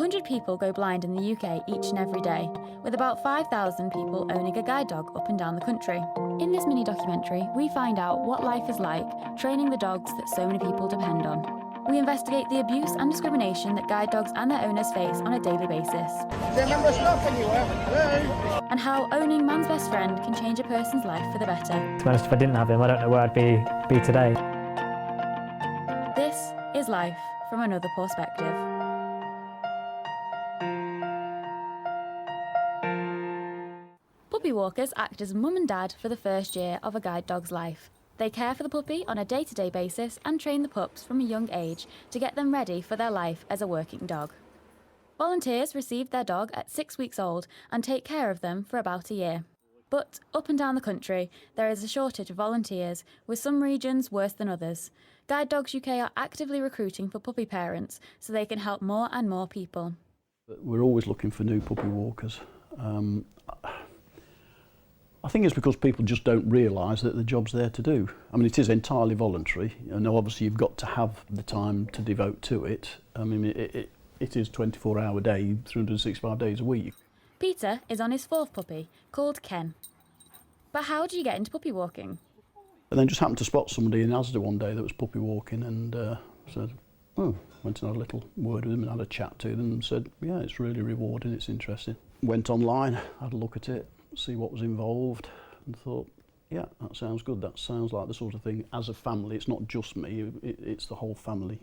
100 people go blind in the UK each and every day, with about 5,000 people owning a guide dog up and down the country. In this mini documentary, we find out what life is like training the dogs that so many people depend on. We investigate the abuse and discrimination that guide dogs and their owners face on a daily basis. Do you remember stopping anywhere? Hello? And how owning man's best friend can change a person's life for the better. To be honest, if I didn't have him, I don't know where I'd be today. This is life from another perspective. Puppy walkers act as mum and dad for the first year of a guide dog's life. They care for the puppy on a day-to-day basis and train the pups from a young age to get them ready for their life as a working dog. Volunteers receive their dog at 6 weeks old and take care of them for about a year. But up and down the country, there is a shortage of volunteers, with some regions worse than others. Guide Dogs UK are actively recruiting for puppy parents so they can help more and more people. We're always looking for new puppy walkers. I think it's because people just don't realise that the job's there to do. I mean, it is entirely voluntary, and obviously you've got to have the time to devote to it. I mean, it is 24-hour day, 365 days a week. Peter is on his fourth puppy, called Ken. But how do you get into puppy walking? And then just happened to spot somebody in Asda one day that was puppy walking, and said, oh, went and had a little word with them and had a chat to them and said, yeah, it's really rewarding, it's interesting. Went online, had a look at it, see what was involved, and thought, yeah, that sounds good. That sounds like the sort of thing, as a family, it's not just me, it's the whole family.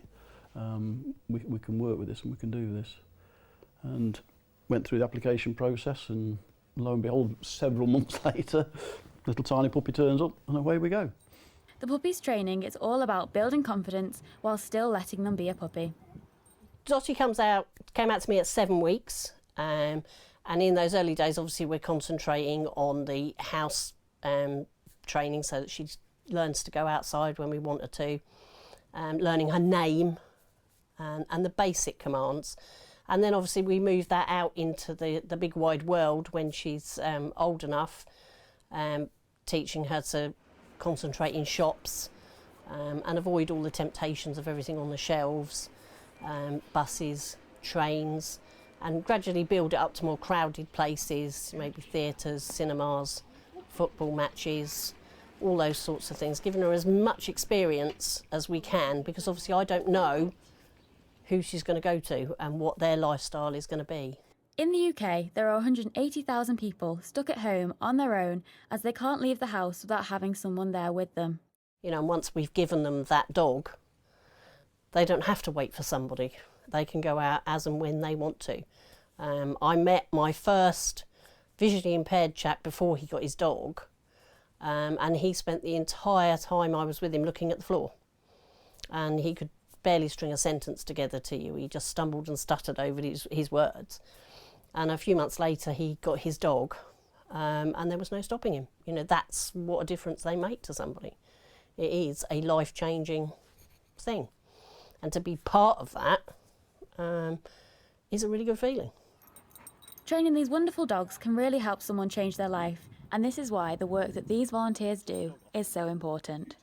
We can work with this and we can do this. And went through the application process, and lo and behold, several months later, little tiny puppy turns up and away we go. The puppy's training is all about building confidence while still letting them be a puppy. Dottie came out to me at 7 weeks. And in those early days, obviously, we're concentrating on the house training so that she learns to go outside when we want her to, learning her name and the basic commands. And then, obviously, we move that out into the big wide world when she's old enough, teaching her to concentrate in shops and avoid all the temptations of everything on the shelves, buses, trains, and gradually build it up to more crowded places, maybe theatres, cinemas, football matches, all those sorts of things, giving her as much experience as we can, because obviously I don't know who she's going to go to and what their lifestyle is going to be. In the UK, there are 180,000 people stuck at home on their own as they can't leave the house without having someone there with them. You know, and once we've given them that dog, they don't have to wait for somebody. They can go out as and when they want to. I met my first visually impaired chap before he got his dog, and he spent the entire time I was with him looking at the floor. And he could barely string a sentence together to you. He just stumbled and stuttered over his words. And a few months later, he got his dog, and there was no stopping him. You know, that's what a difference they make to somebody. It is a life-changing thing. And to be part of that is a really good feeling. Training these wonderful dogs can really help someone change their life, and this is why the work that these volunteers do is so important.